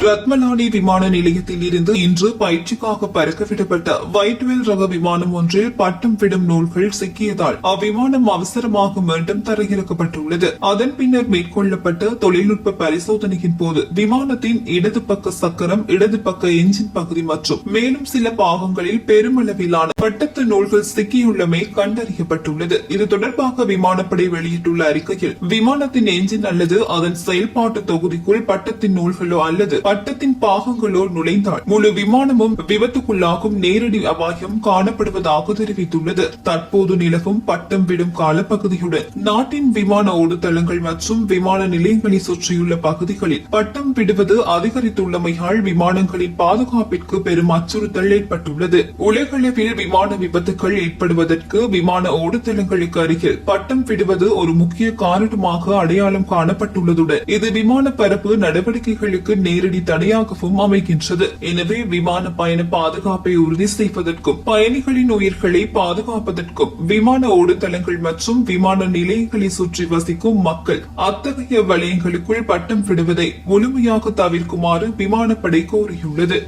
ரத்மலானி விமான நிலையத்தில் இருந்து இன்று பயிற்சிக்காக பறக்கவிடப்பட்ட Y12 ரக விமானம் ஒன்றில் பட்டம் விடும் நூல்கள் சிக்கியதால் அவ்விமானம் அவசரமாக மீண்டும் தரையிறக்கப்பட்டுள்ளது. அதன் பின்னர் மேற்கொள்ளப்பட்ட தொழில்நுட்ப பரிசோதனையின் போது விமானத்தின் இடது பக்க சக்கரம், இடது பக்க எஞ்சின் பகுதி மற்றும் மேலும் சில பாகங்களில் பெருமளவிலான பட்டத்து நூல்கள் சிக்கியுள்ளமை கண்டறியப்பட்டுள்ளது. இது தொடர்பாக விமானப்படை வெளியிட்டுள்ள அறிக்கையில், விமானத்தின் எஞ்சின் அல்லது அதன் செயல்பாட்டு தொகுதிக்குள் பட்டத்தின் நூல்களோ அல்லது பட்டத்தின் பாகங்களோ நுழைந்தால் முழு விமானமும் விபத்துக்குள்ளாகும் நேரடி அபாயம் காணப்படுவதாக தெரிவித்துள்ளது. தற்போது நிலவும் பட்டம் விடும் காலப்பகுதியுடன் நாட்டின் விமான ஓடுதளங்கள் மற்றும் விமான நிலையங்களை சுற்றியுள்ள பகுதிகளில் பட்டம் விடுவது அதிகரித்துள்ளமையால் விமானங்களின் பாதுகாப்பிற்கு பெரும் அச்சுறுத்தல் ஏற்பட்டுள்ளது. உலகளவில் விமான விபத்துகள் ஏற்படுவதற்கு விமான ஓடுதளங்களுக்கு அருகில் பட்டம் விடுவது ஒரு முக்கிய காரணமாக அடையாளம் காணப்பட்டுள்ளதுடன் இது விமான பரப்பு நடவடிக்கைகளுக்கு நேரடி தடையாகவும் அமைகின்றது. எனவே விமான பயண பாதுகாப்பை உறுதி செய்வதற்கும் பயணிகளின் உயிர்களை பாதுகாப்பதற்கும் விமான ஓடுதளங்கள் மற்றும் விமான நிலையங்களை சுற்றி வசிக்கும் மக்கள் அத்தகைய வலயங்களுக்குள் பட்டம் விடுவதை முழுமையாக தவிர்க்குமாறு விமானப்படை கோரியுள்ளது.